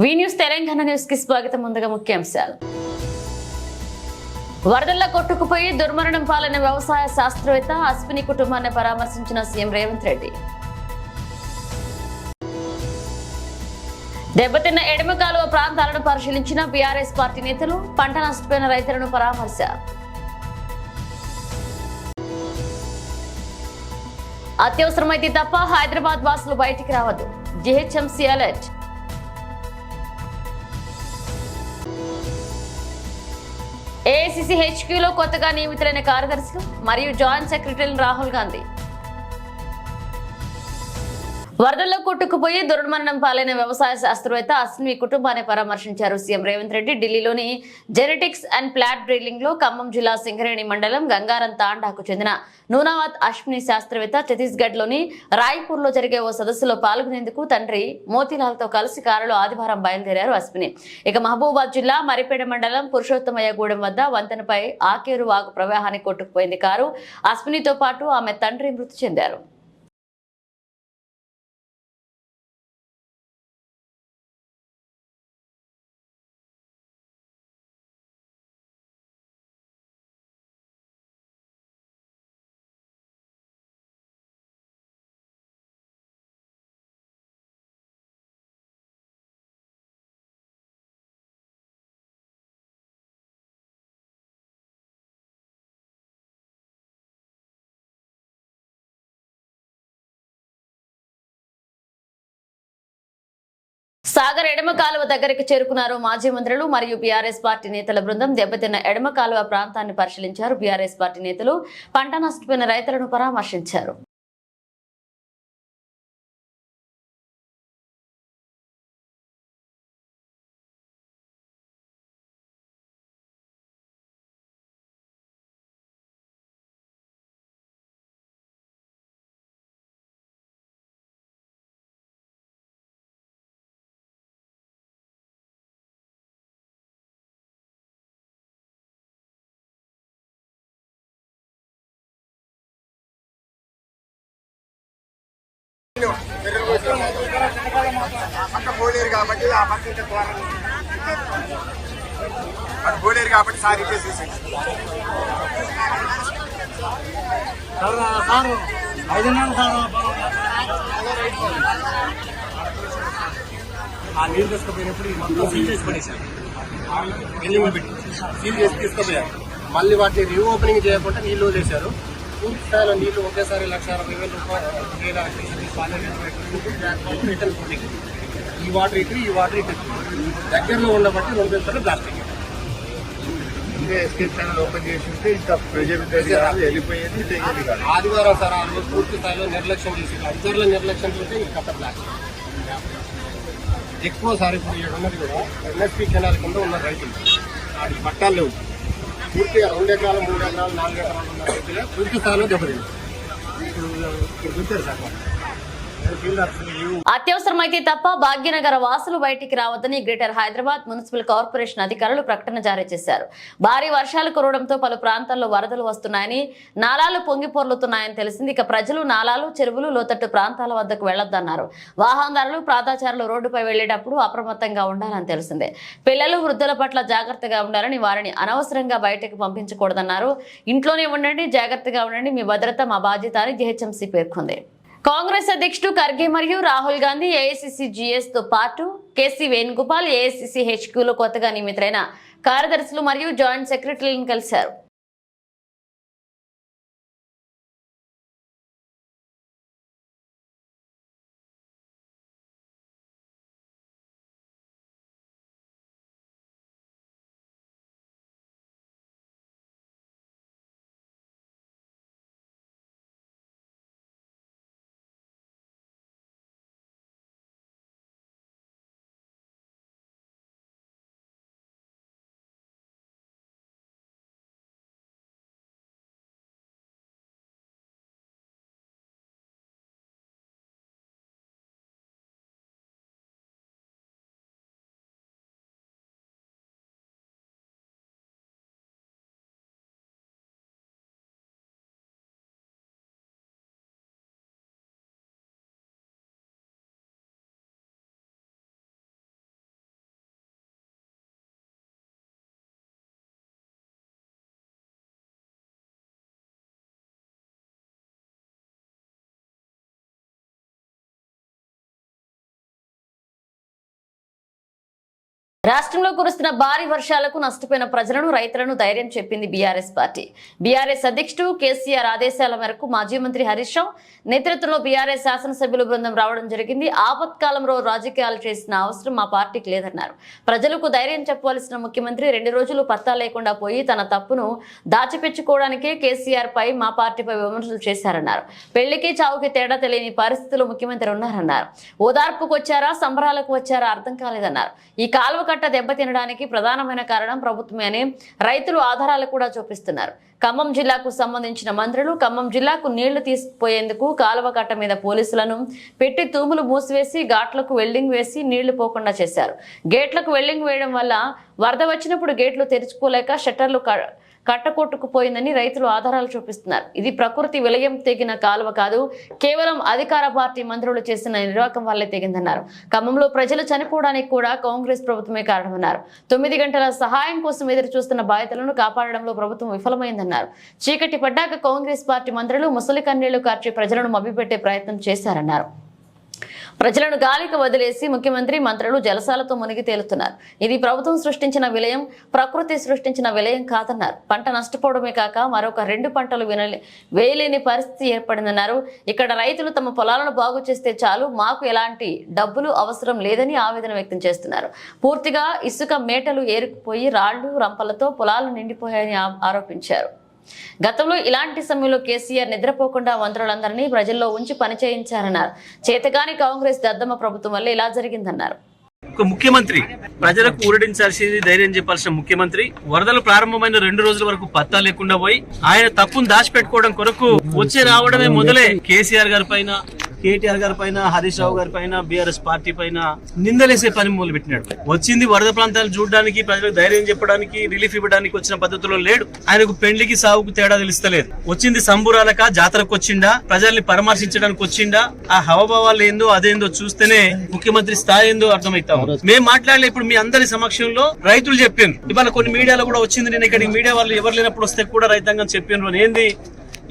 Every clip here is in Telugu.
వి న్యూస్ తెలంగాణ న్యూస్ కి స్వాగతం. ముందుగా ముఖ్యాంశాలు. వరదల్లో కొట్టుకుపోయి దుర్మరణం పాలైన వ్యవసాయ శాస్త్రవేత్త అశ్విని కుటుంబాన్ని పరామర్శించిన సీఎం రేవంత్ రెడ్డి. దెబ్బతిన్న ఎడమ కాలువ ప్రాంతాలను పరిశీలించిన బీఆర్ఎస్ పార్టీ నేతలు. పంట నష్టపోయిన రైతులను పరామర్శ. అత్యవసరమైతే తప్ప హైదరాబాద్ వాసులు బయటికి రావద్దు. GHMC alert. ఏఐసీసీ హెచ్క్యూలో కొత్తగా నియమితులైన కార్యదర్శులు మరియు జాయింట్ సెక్రటరీలు రాహుల్ గాంధీ. వరదల్లో కొట్టుకుపోయి దుర్మరణం పాలైన వ్యవసాయ శాస్త్రవేత్త అశ్విని కుటుంబాన్ని పరామర్శించారు సీఎం రేవంత్ రెడ్డి. ఢిల్లీలోని జెనెటిక్స్ అండ్ ప్లాట్ బ్రీడింగ్ లో ఖమ్మం జిల్లా సింగరేణి మండలం గంగారం తాండాకు చెందిన నూనావత్ అశ్విని శాస్త్రవేత్త ఛత్తీస్గఢ్ లోని రాయ్పూర్ లో జరిగే ఓ సదస్సులో పాల్గొనేందుకు తండ్రి మోతీలాల్ తో కలిసి కారులో ఆదివారం బయలుదేరారు అశ్విని. ఇక మహబూబాద్ జిల్లా మరిపేడ మండలం పురుషోత్తమయ్యగూడెం వద్ద వంతెనపై ఆకేరు వాగు ప్రవాహానికి కొట్టుకుపోయింది కారు. అశ్వినితో పాటు ఆమె తండ్రి మృతి చెందారు. సాగర్ ఎడమ కాలువ దగ్గరికి చేరుకున్నారు మాజీ మంత్రులు మరియు బీఆర్ఎస్ పార్టీ నేతల బృందం. దెబ్బతిన్న ఎడమ కాలువ ప్రాంతాన్ని పరిశీలించారు బీఆర్ఎస్ పార్టీ నేతలు. పంట నష్టపోయిన రైతులను పరామర్శించారు. పోలేరు కాబట్టి ఆ పక్క అది పోలేరు కాబట్టి సార్ ఇచ్చేసేసి ఆ నీళ్ళు తీసుకుపోయినప్పుడు సీల్ చేసి పడేశారు. బిల్డింగ్ పెట్టి సీల్ చేసి తీసుకుపోయారు. మళ్ళీ వాటిని రీఓపెనింగ్ చేయకుండా నీళ్లు వదిలేశారు. పూర్తి స్థాయిలో నీళ్లు ఒకేసారి 1,60,000 రూపాయలు ఈ వాటర్ ఇటు ఈ వాటర్ ఇటు దగ్గరలో ఉండబట్టి 2 గంటలు ప్లాస్టిక్ ఎస్కేప్ ఛానల్ ఓపెన్ చేసి ఉంటే ఇంకా ప్రజలు వెళ్ళిపోయేది. ఆదివారం సార్ ఆ రోజు పూర్తి స్థాయిలో నిర్లక్ష్యం చేసి అబ్జర్వ్ల నిర్లక్ష్యం చేస్తే ఇంకా ప్లాస్టిక్ ఎక్కువ సార్. ఇప్పుడు ఇక్కడ ఉన్నది కూడా ఎన్ఎస్పీ కెనాల్ కింద ఉన్న రైతులు వాటికి పట్టాలు లేవు. పూర్తిగా 2 ఎకరాలు 3 ఎకరాలు 4 ఎకరాలు ఉన్న రైతులే పూర్తి స్థాయిలో దెబ్బతింది. ఇప్పుడు చూస్తారు సార్ అత్యవసరమైతే తప్ప భాగ్యనగర వాసులు బయటికి రావద్దని గ్రేటర్ హైదరాబాద్ మున్సిపల్ కార్పొరేషన్ అధికారులు ప్రకటన జారీ చేశారు. భారీ వర్షాలు కురవడంతో పలు ప్రాంతాల్లో వరదలు వస్తున్నాయని, నాలాలు పొంగిపొర్లుతున్నాయని తెలిసింది. ఇక ప్రజలు నాలాలు, చెరువులు, లోతట్టు ప్రాంతాల వద్దకు వెళ్లొద్దన్నారు. వాహనదారులు, పాదచారులు రోడ్డుపై వెళ్లేటప్పుడు అప్రమత్తంగా ఉండాలని తెలిసిందే. పిల్లలు, వృద్ధుల పట్ల జాగ్రత్తగా ఉండాలని, వారిని అనవసరంగా బయటకు పంపించకూడదన్నారు. ఇంట్లోనే ఉండండి, జాగ్రత్తగా ఉండండి, మీ భద్రత మా బాధ్యత అని జీహెచ్ఎంసీ పేర్కొంది. కాంగ్రెస్ అధ్యక్షుడు ఖర్గే మరియు రాహుల్ గాంధీ ఏఐసీసీ జీఎస్ తో పాటు కేసీ వేణుగోపాల్ ఏఐసీసీ హెచ్క్యూలో కొత్తగా నియమితులైన కార్యదర్శులు మరియు జాయింట్ సెక్రటరీలను కలిశారు. రాష్ట్రంలో కురుస్తున్న భారీ వర్షాలకు నష్టపోయిన ప్రజలను రైతులను ధైర్యం చెప్పింది బీఆర్ఎస్ పార్టీ. బీఆర్ఎస్ అధ్యక్షుడు కేసీఆర్ ఆదేశాల మేరకు మాజీ మంత్రి హరీష్ రావు నేతృత్వంలో బీఆర్ఎస్ శాసనసభ్యుల బృందం రావడం జరిగింది. ఆపత్కాలంలో రాజకీయాలు చేసిన అవసరం మా పార్టీకి లేదన్నారు. ప్రజలకు ధైర్యం చెప్పవలసిన ముఖ్యమంత్రి 2 రోజులు పత్తా లేకుండా పోయి తన తప్పును దాచిపెట్టుకోవడానికే కేసీఆర్ పై మా పార్టీపై విమర్శలు చేశారన్నారు. పెళ్లికి చావుకి తేడా తెలియని పరిస్థితుల్లో ముఖ్యమంత్రి ఉన్నారన్నారు. ఓదార్పుకు వచ్చారా సంబరాలకు వచ్చారా అర్థం కాలేదన్నారు. ఈ కాలువ కట్ట దెబ్బతినడానికి ప్రధానమైన కారణం ప్రభుత్వమే అని రైతులు ఆధారాలు కూడా చూపిస్తున్నారు. ఖమ్మం జిల్లాకు సంబంధించిన మంత్రులు ఖమ్మం జిల్లాకు నీళ్లు తీసుకుపోయేందుకు కాలువ కట్ట మీద పోలీసులను పెట్టి తూములు మూసివేసి ఘాట్లకు వెల్డింగ్ వేసి నీళ్లు పోకుండా చేశారు. గేట్లకు వెల్డింగ్ వేయడం వల్ల వరద వచ్చినప్పుడు గేట్లు తెరుచుకోలేక షట్టర్లు కట్టకొట్టుకుపోయిందని రైతులు ఆధారాలు చూపిస్తున్నారు. ఇది ప్రకృతి విలయం తెగిన కాలువ కాదు, కేవలం అధికార పార్టీ మంత్రులు చేసిన నిర్వాకం వల్లే తెగిందన్నారు. ఖమ్మంలో ప్రజలు చనిపోవడానికి కూడా కాంగ్రెస్ ప్రభుత్వమే కారణమన్నారు. 9 గంటల సహాయం కోసం ఎదురు చూస్తున్న బాధితులను కాపాడడంలో ప్రభుత్వం విఫలమైందన్నారు. చీకటి పడ్డాక కాంగ్రెస్ పార్టీ మంత్రులు ముసలి కన్నీళ్లు కార్చి ప్రజలను మభ్యపెట్టే ప్రయత్నం చేశారన్నారు. ప్రజలను గాలికి వదిలేసి ముఖ్యమంత్రి మంత్రులు జలసాలతో మునిగి తేలుతున్నారు. ఇది ప్రభుత్వం సృష్టించిన విలయం, ప్రకృతి సృష్టించిన విలయం కాదన్నారు. పంట నష్టపోవడమే కాక మరొక 2 పంటలు వేయలేని పరిస్థితి ఏర్పడిందన్నారు. ఇక్కడ రైతులు తమ పొలాలను బాగు చేస్తే చాలు, మాకు ఎలాంటి డబ్బులు అవసరం లేదని ఆవేదన వ్యక్తం చేస్తున్నారు. పూర్తిగా ఇసుక మేటలు ఏరుకుపోయి రాళ్లు రంపలతో పొలాలు నిండిపోయాయని ఆరోపించారు. గతంలో ఇలాంటి సమయంలో కేసీఆర్ నిద్రపోకుండా మంత్రులందరినీ ప్రజల్లో ఉంచి పనిచేయించారన్నారు. చేతగాని కాంగ్రెస్ దద్దమ్మ ప్రభుత్వం వల్ల ఇలా జరిగిందన్నారు. ఒక ముఖ్యమంత్రి ప్రజలకు ఊరడించాల్సింది, ధైర్యం చెప్పాల్సిన ముఖ్యమంత్రి వరదలు ప్రారంభమైన 2 రోజుల వరకు పత్తా లేకుండా పోయి ఆయన తప్పును దాచిపెట్టుకోవడం కొరకు వచ్చి రావడమే మొదలే కేసీఆర్ గారి పైన, కేటీఆర్ గారి పైన, హరీష్ రావు గారి పైన, బీఆర్ఎస్ పార్టీ పైన నిందలేసే పని మొదలు పెట్టినాడు. వచ్చింది వరద ప్రాంతాలు చూడడానికి, ప్రజలకు ధైర్యం చెప్పడానికి, రిలీఫ్ ఇవ్వడానికి వచ్చిన పద్ధతిలో లేడు. ఆయనకు పెళ్లికి సావుకు తేడా తెలుస్తలేదు. వచ్చింది సంబురాలక జాతరకు వచ్చిండా, ప్రజల్ని పరామర్శించడానికి వచ్చిండా, ఆ హవభావాలు ఏందో అదేందో చూస్తేనే ముఖ్యమంత్రి స్థాయి ఏందో అర్థమవుతాం. మేము మాట్లాడలే, ఇప్పుడు మీ అందరి సమక్షంలో రైతులు చెప్పాను. ఇవాళ కొన్ని మీడియాలో కూడా వచ్చింది, నేను ఇక్కడికి మీడియా వాళ్ళు ఎవరు లేనప్పుడు వస్తే కూడా రైతాంగం చెప్పాను. ఏంది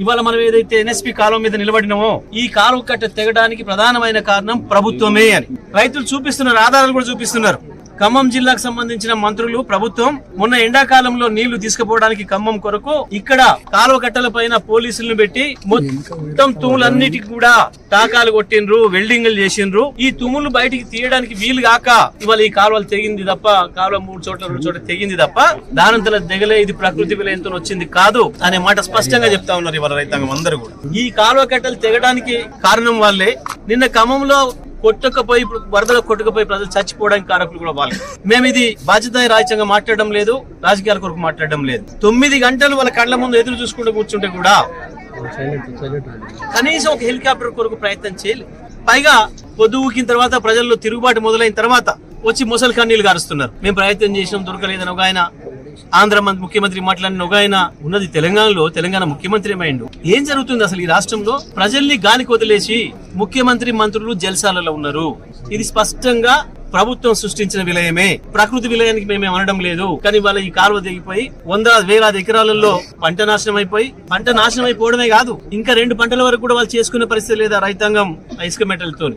ఇవాళ మనం ఏదైతే ఎన్ఎస్పీ కాలువ మీద నిలబడినామో ఈ కాలువ కట్ట తెగడానికి ప్రధానమైన కారణం ప్రభుత్వమే అని రైతులు చూపిస్తున్నారు, ఆధారాలు కూడా చూపిస్తున్నారు. ఖమ్మం జిల్లాకు సంబంధించిన మంత్రులు, ప్రభుత్వం మొన్న ఎండాకాలంలో నీళ్లు తీసుకుపోవడానికి ఖమ్మం కొరకు ఇక్కడ కాలువ కట్టల పైన పోలీసులను పెట్టి మొత్తం తుములన్నిటికి కూడా టాకాలు కొట్టిండ్రు, వెల్డింగ్లు చేసిండ్రు. ఈ తుములు బయటికి తీయడానికి వీలు కాక ఇవాళ ఈ కాలువలు తెగింది తప్ప, కాలువ 3 చోట్ల 2 చోట్ల తెగింది తప్ప దానంతల దిగలే, ఇది ప్రకృతి విలయంతో వచ్చింది కాదు అనే మాట స్పష్టంగా చెప్తా ఉన్నారు ఇవాళ రైతాంగం అందరూ కూడా. ఈ కాలువ కట్టలు తెగడానికి కారణం వాళ్ళే. నిన్న ఖమ్మంలో కొట్టుకపోయి వరదలో కొట్టుకుపోయి ప్రజలు చచ్చిపోవడానికి కారకులు కూడా వాళ్ళు. మేము ఇది బాధ్యత రాజ్యాంగంగా మాట్లాడడం లేదు, రాజకీయాల కొరకు మాట్లాడడం లేదు. 9 గంటలు వాళ్ళ కళ్ళ ముందు ఎదురు చూసుకుంటూ కూర్చుంటే కూడా కనీసం ఒక హెలికాప్టర్ కొరకు ప్రయత్నం చేయలేదు. పైగా పొద్దుకిన తర్వాత ప్రజల్లో తిరుగుబాటు మొదలైన తర్వాత వచ్చి ముసలి కన్నీళ్లు గారుస్తున్నారు. మేము ప్రయత్నం చేసినాం, దొరకలేదని ఒక ఆయన, ఆంధ్ర ముఖ్యమంత్రి మాట్లాడిన ఒక ఆయన, ఉన్నది తెలంగాణలో, తెలంగాణ ముఖ్యమంత్రి ఏమైండు. ఏం జరుగుతుంది అసలు ఈ రాష్ట్రంలో? ప్రజల్ని గాలికి వదిలేసి ముఖ్యమంత్రి మంత్రులు జల్సాలలో ఉన్నారు. ఇది స్పష్టంగా ప్రభుత్వం సృష్టించిన విలయమే, ప్రకృతి విలయానికి మేమే అనడం లేదు. కానీ వాళ్ళ ఈ కాలువ దిగిపోయి 100,000 ఎకరాలలో పంట నాశనం అయిపోయి, పంట నాశనం అయిపోవడమే కాదు ఇంకా 2 పంటల వరకు కూడా వాళ్ళు చేసుకునే పరిస్థితి లేదా రైతాంగం ఇసుక మెటల్తో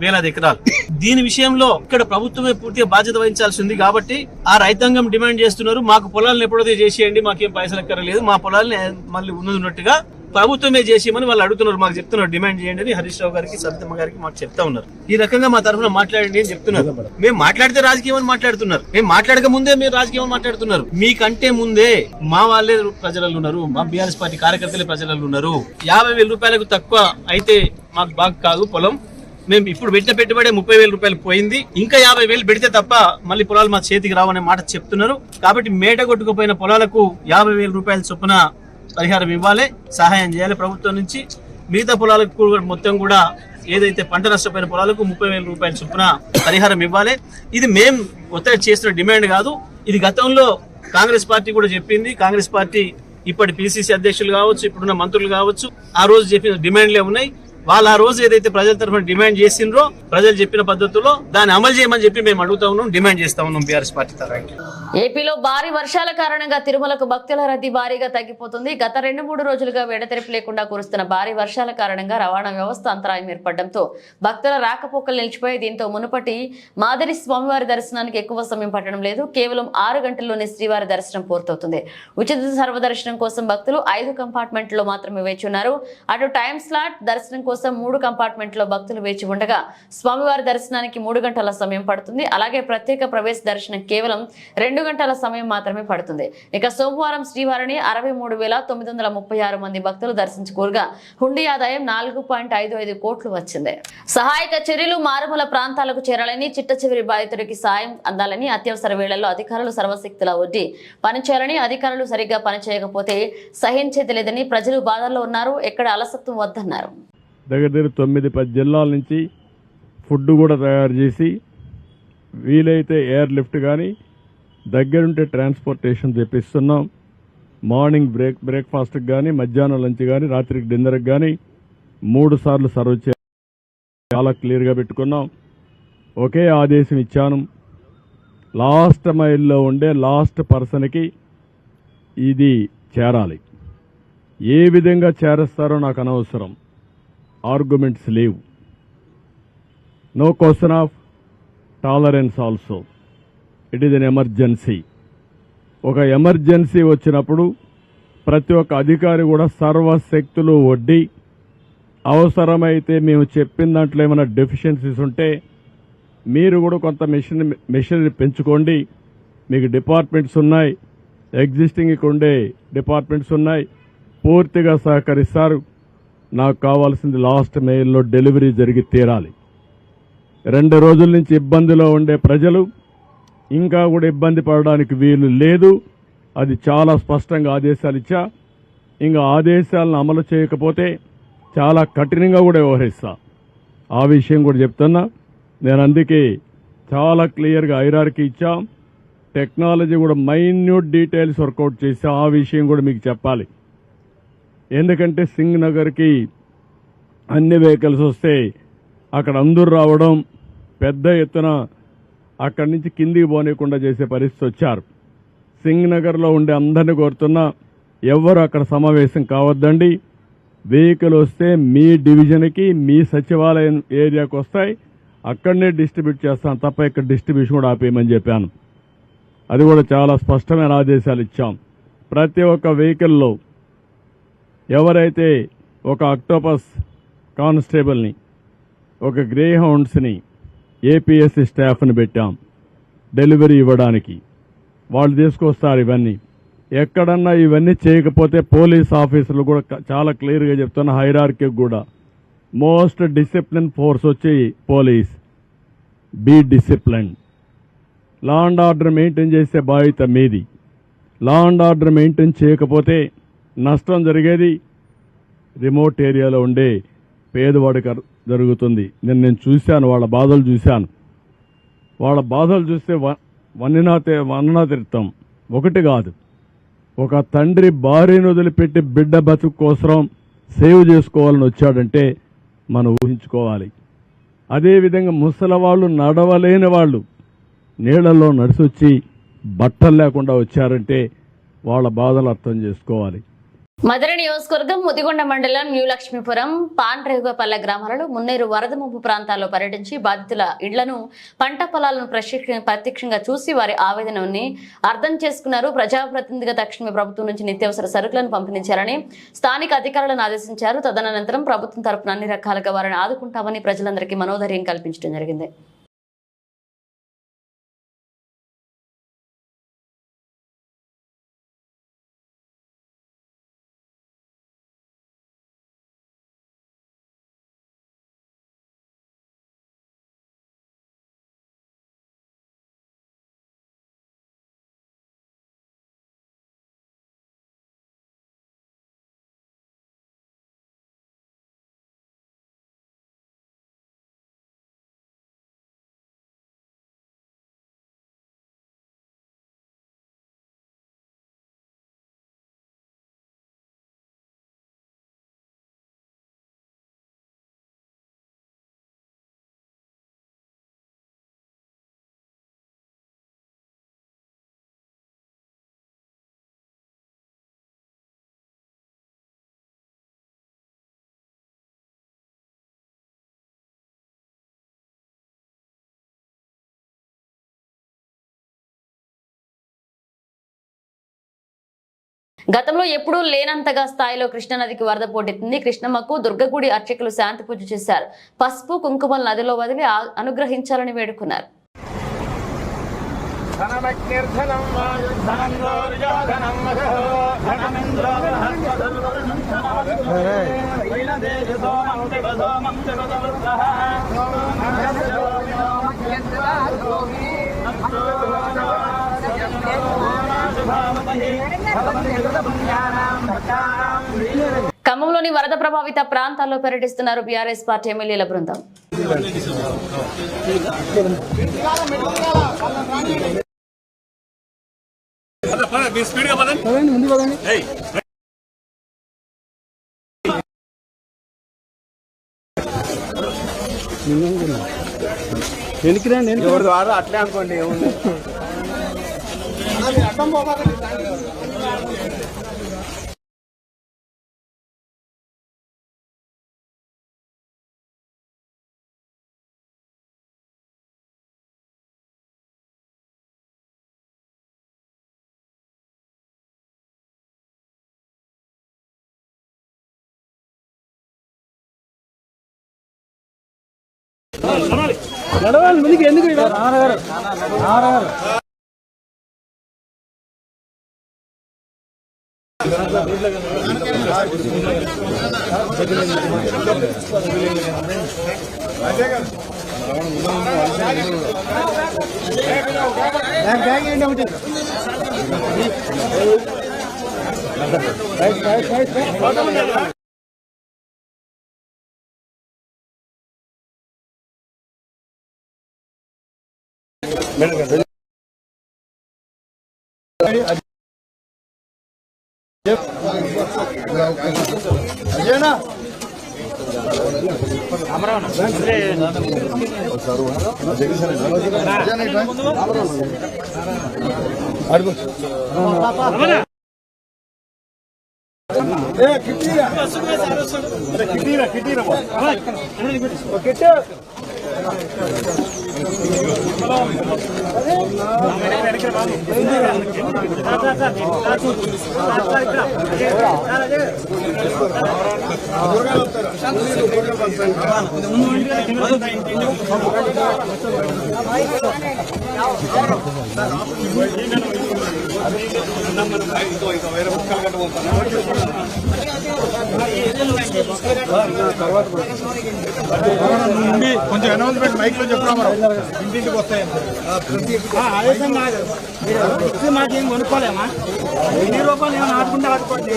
1,000 ఎకరాలు. దీని విషయంలో ఇక్కడ ప్రభుత్వమే పూర్తిగా బాధ్యత వహించాల్సి ఉంది. కాబట్టి ఆ రైతాంగం డిమాండ్ చేస్తున్నారు, మాకు పొలాలను ఎప్పుడైతే చేసేయండి, మాకేం పైసలు ఎక్కర్లేదు, మా పొలాలని మళ్ళీ ఉన్నట్టుగా ప్రభుత్వమే చేసేయమని వాళ్ళు అడుగుతున్నారు, మాకు చెప్తున్నారు, డిమాండ్ చేయండి అని హరీష్ రావు గారికి, సబితమ్మ గారికి మాకు చెప్తా ఉన్నారు. ఈ రకంగా మా తరఫున మాట్లాడండి అని చెప్తున్నారు. మేము మాట్లాడితే రాజకీయం అని మాట్లాడుతున్నారు, మేము మాట్లాడక ముందే మీరు రాజకీయం అని మాట్లాడుతున్నారు. మీకంటే ముందే మా వాళ్ళే ప్రజలలో ఉన్నారు, మా బీఆర్ఎస్ పార్టీ కార్యకర్తలే ప్రజలలో ఉన్నారు. 50,000 రూపాయలకు తక్కువ అయితే మాకు బాగా కాదు పొలం, మేము ఇప్పుడు పెట్టిన పెట్టుబడి 30,000 రూపాయలు పోయింది, ఇంకా 50,000 పెడితే తప్ప మళ్ళీ పొలాలు మా చేతికి రావనే మాట చెప్తున్నారు. కాబట్టి మేట కొట్టుకుపోయిన పొలాలకు 50,000 రూపాయల చొప్పున పరిహారం ఇవ్వాలి, సహాయం చేయాలి ప్రభుత్వం నుంచి. మిగతా పొలాలకు మొత్తం కూడా ఏదైతే పంట నష్టపోయిన పొలాలకు 30,000 రూపాయల చొప్పున పరిహారం ఇవ్వాలి. ఇది మేం ఒత్తిడి చేస్తున్న డిమాండ్ కాదు, ఇది గతంలో కాంగ్రెస్ పార్టీ కూడా చెప్పింది. కాంగ్రెస్ పార్టీ ఇప్పటి పిసిసి అధ్యక్షులు కావచ్చు, ఇప్పుడున్న మంత్రులు కావచ్చు, ఆ రోజు చెప్పిన డిమాండ్లే ఉన్నాయి. వాళ్ళు ఆ రోజు ఏదైతే ప్రజల తరఫున డిమాండ్ చేసిండ్రో ప్రజలు చెప్పిన పద్ధతిలో దాన్ని అమలు చేయమని చెప్పి మేము అడుగుతా ఉన్నాం, డిమాండ్ చేస్తా ఉన్నాం బీఆర్ఎస్ పార్టీ తరఫున. ఏపీలో భారీ వర్షాల కారణంగా తిరుమలకు భక్తుల రద్దీ భారీగా తగ్గిపోతుంది. గత 2-3 రోజులుగా ఎడతెరిపి లేకుండా కురుస్తున్న భారీ వర్షాల కారణంగా రవాణా వ్యవస్థ అంతరాయం ఏర్పడడంతో భక్తుల రాకపోకలు నిలిచిపోయి దీంతో మునుపటి మాదిరి స్వామివారి దర్శనానికి ఎక్కువ సమయం పట్టడం లేదు. కేవలం 6 గంటల్లోనే శ్రీవారి దర్శనం పూర్తవుతుంది. ఉచిత సర్వదర్శనం కోసం భక్తులు 5 కంపార్ట్మెంట్లో మాత్రమే వేచి ఉన్నారు. అటు టైం స్లాట్ దర్శనం కోసం 3 కంపార్ట్మెంట్లో భక్తులు వేచి ఉండగా స్వామివారి దర్శనానికి 3 గంటల సమయం పడుతుంది. అలాగే ప్రత్యేక ప్రవేశ దర్శనం కేవలం 2 గంటల సమయం మాత్రమే పడుతుంది. ఇక సోమవారం శ్రీవారిని 63,936 మంది భక్తులు దర్శించుకోగా హుండీ ఆదాయం 4.55 కోట్లు వచ్చింది. సహాయక చర్యలు మారుమూల ప్రాంతాలకు చేరాలని, చిట్ట చివరి బాధితుడికి సాయం అందాలని, అత్యవసర వేళల్లో అధికారులు సర్వశక్తుల ఒడ్డి పనిచేయాలని, అధికారులు సరిగ్గా పనిచేయకపోతే సహించేది లేదని ప్రజలు బాధల్లో ఉన్నారు. ఎక్కడ అలసత్వం వద్దన్నారు. దగ్గర 9-10 జిల్లాల నుంచి ఫుడ్ కూడా తయారు చేసి వీలైతే ఎయిర్ లిఫ్ట్ కానీ దగ్గరుంటే ట్రాన్స్పోర్టేషన్ తెప్పిస్తున్నాం. మార్నింగ్ బ్రేక్ఫాస్ట్కి కానీ, మధ్యాహ్నం లంచ్ కానీ, రాత్రికి డిన్నర్కి కానీ 3 సార్లు సర్వ్ చేయాలి. చాలా క్లియర్గా పెట్టుకున్నాం. ఒకే ఆదేశం ఇచ్చాను, లాస్ట్ మైల్లో ఉండే లాస్ట్ పర్సన్కి ఇది చేరాలి. ఏ విధంగా చేరేస్తారో నాకు అనవసరం, ఆర్గ్యుమెంట్స్ లేవు. No question of tolerance also. It is an emergency. ఒక ఎమర్జెన్సీ వచ్చినప్పుడు ప్రతి ఒక్క అధికారి కూడా సర్వశక్తులు ఒడ్డి అవసరమైతే మేము చెప్పిన దాంట్లో ఏమైనా డెఫిషియన్సీస్ ఉంటే మీరు కూడా కొంత మెషినరీ పెంచుకోండి. మీకు డిపార్ట్మెంట్స్ ఉన్నాయి, ఎగ్జిస్టింగ్ ఇక్కడ ఉండే డిపార్ట్మెంట్స్ ఉన్నాయి, పూర్తిగా సహకరిస్తారు. నాకు కావాల్సింది లాస్ట్ మైల్లో డెలివరీ జరిగి తీరాలి. 2 రోజుల నుంచి ఇబ్బందిలో ఉండే ప్రజలు ఇంకా కూడా ఇబ్బంది పడడానికి వీలు లేదు. అది చాలా స్పష్టంగా ఆదేశాలు ఇచ్చా. ఇంకా ఆదేశాలను అమలు చేయకపోతే చాలా కఠినంగా కూడా వ్యవహరిస్తా. ఆ విషయం కూడా చెప్తున్నా. నేను అందుకే చాలా క్లియర్గా హైరార్కీ ఇచ్చాం. టెక్నాలజీ కూడా మైన్యూట్ డీటెయిల్స్ వర్కౌట్ చేసా. ఆ విషయం కూడా మీకు చెప్పాలి. ఎందుకంటే సింగ్ నగర్కి అన్ని వెహికల్స్ వస్తే అక్కడ అందరూ రావడం, పెద్ద ఎత్తున అక్కడి నుంచి కిందికి పోనీయకుండా చేసే పరిస్థితి వచ్చారు. సింగ్ నగర్లో ఉండే అందరినీ కోరుతున్నా, ఎవరు అక్కడ సమావేశం కావద్దండి. వెహికల్ వస్తే మీ డివిజన్కి, మీ సచివాలయం ఏరియాకి వస్తాయి, అక్కడనే డిస్ట్రిబ్యూట్ చేస్తాను తప్ప ఇక్కడ డిస్ట్రిబ్యూషన్ కూడా ఆపేయమని చెప్పాను. అది కూడా చాలా స్పష్టమైన ఆదేశాలు ఇచ్చాం. ప్రతి ఒక్క వెహికల్లో ఎవరైతే ఒక అక్టోపస్ కానిస్టేబుల్ని, ఒక గ్రే హౌండ్స్ని, ఏపీఎస్సీ స్టాఫ్ని పెట్టాం డెలివరీ ఇవ్వడానికి. వాళ్ళు తీసుకొస్తారు ఇవన్నీ. ఎక్కడన్నా ఇవన్నీ చేయకపోతే పోలీస్ ఆఫీసర్లు కూడా చాలా క్లియర్గా చెప్తున్న, హైరార్కీ కూడా మోస్ట్ డిసిప్లిన్ ఫోర్స్ వచ్చి police. Be discipline. Law and order maintain చేసే బాధ్యత మీది. లా అండ్ ఆర్డర్ మెయింటైన్ చేయకపోతే నష్టం జరిగేది రిమోట్ ఏరియాలో ఉండే పేదవాడికి జరుగుతుంది. నేను చూశాను, వాళ్ళ బాధలు చూశాను. వాళ్ళ బాధలు చూస్తే వన్ననా తిరుతాం. ఒకటి కాదు, ఒక తండ్రి భార్యను వదిలిపెట్టి బిడ్డ బతుకు కోసం సేవ్ చేసుకోవాలని వచ్చాడంటే మనం ఊహించుకోవాలి. అదేవిధంగా ముసలవాళ్ళు, నడవలేని వాళ్ళు నీళ్లలో నడిచొచ్చి బట్టలు లేకుండా వచ్చారంటే వాళ్ళ బాధలు అర్థం చేసుకోవాలి. మధుర నియోజకవర్గం ముదిగొండ మండలం న్యూ లక్ష్మీపురం, పాండ్రేగుపల్లె గ్రామాలలో మున్నేరు వరద ముంపు ప్రాంతాల్లో పర్యటించి బాధితుల ఇళ్లను, పంట పొలాలను ప్రత్యక్షంగా చూసి వారి ఆవేదనని అర్థం చేసుకున్నారు. ప్రజాప్రతినిధిగా తక్షణమే ప్రభుత్వం నుంచి నిత్యావసర సరుకులను పంపిణీంచాలని స్థానిక అధికారులను ఆదేశించారు. తదనంతరం ప్రభుత్వం తరపున అన్ని రకాలుగా వారిని ఆదుకుంటామని ప్రజలందరికీ మనోధైర్యం కల్పించడం జరిగింది. గతంలో ఎప్పుడూ లేనంతగా స్థాయిలో కృష్ణానదికి వరద పోటెత్తింది. కృష్ణమ్మకు దుర్గగుడి అర్చకులు శాంతి పూజ చేశారు. పసుపు కుంకుమలు నదిలో వదిలి అనుగ్రహించాలని వేడుకున్నారు. ఖమ్మంలోని వరద ప్రభావిత ప్రాంతాల్లో పర్యటిస్తున్నారు బీఆర్ఎస్ పార్టీ ఎమ్మెల్యేల బృందం. అట్లే అనుకోండి. కొంచెం అనౌన్స్మెంట్ మైక్ లో చెప్తాము. ఇంటింటికి వస్తాయండి. మాకేం కొనుక్కోలేమా? 10 రూపాయలు ఏమైనా ఆడుకుంటే ఆడుకోండి.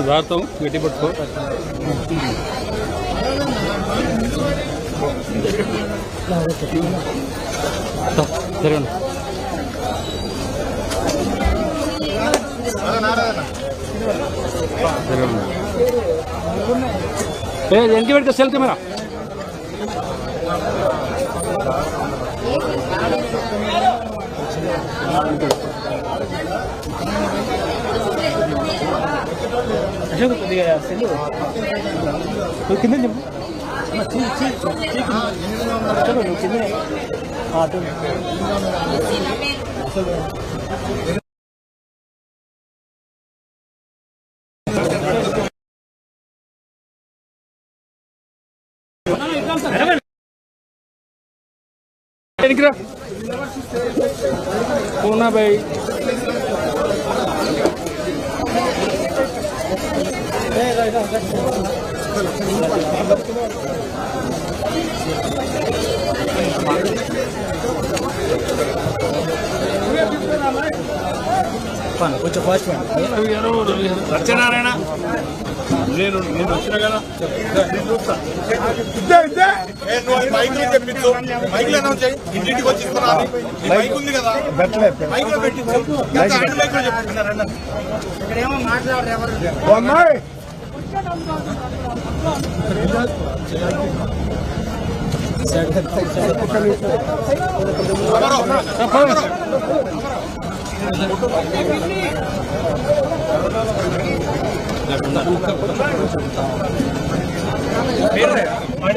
జాగ్రత్త గట్టి పట్టుకో. జరగండి. వెనక్కి పెట్టుకో సెల్ కెమెరా. కింద చెప్పు కింద पूना भाई కొంచెం ఫాస్ట్ సత్యనారాయణ నేను వచ్చిన కదా మైక్లో అనౌన్స్ చేయి, ఇంటింటికి వచ్చి ఇస్తున్నారు. ఈ మైక్ ఉంది కదా, మైక్లో పెట్టించు. హ్యాండ్ మైక్లో చెప్తున్నారు. ఇక్కడేమో మాట్లాడరు ఎవరు.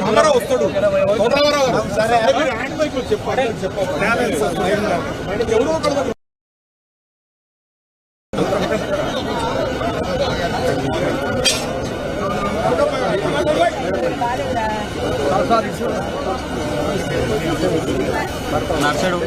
అమరా వస్తాడు. హ్యాండ్ మైక్లో చెప్పాలి. ఎవరో ఒకరు నర్సడు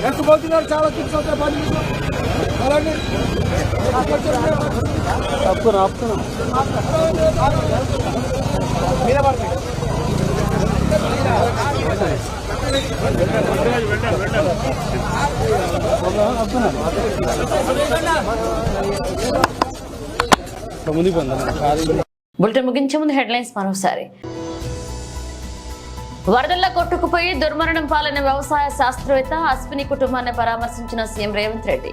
ఎంత పోతున్నారు, చాలా తీసుకొస్తారు పని. అలాగే బులెటిన్ ముగించే ముందు హెడ్లైన్స్ మరోసారి. వరదల్లో కొట్టుకుపోయి దుర్మరణం పాలైన వ్యవసాయ శాస్త్రవేత్త అశ్విని కుటుంబాన్ని పరామర్శించిన సీఎం రేవంత్ రెడ్డి.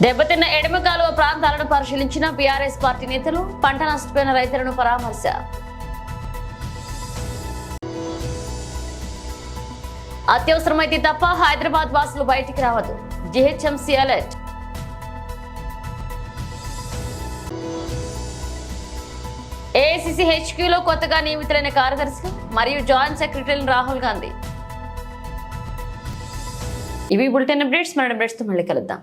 దెబ్బతిన్న ఎడమ కాలువ ప్రాంతాలను పరిశీలించిన బీఆర్ఎస్ పార్టీ నేతలు, పంట నష్టపోయిన రైతులను పరామర్శ. అత్యవసరమైతే తప్ప హైదరాబాద్ వాసులు బయటికి రావద్దు, జీహెచ్ఎంసీ అలర్ట్. ఏఐసీసీ హెచ్క్యూలో కొత్తగా నియమితులైన కార్యదర్శులు మరియు జాయింట్ సెక్రటరీలు రాహుల్ గాంధీ. ఇవి బులెటిన్ అప్డేట్స్. మన అప్డేట్స్తో మళ్ళీ కలుద్దాం.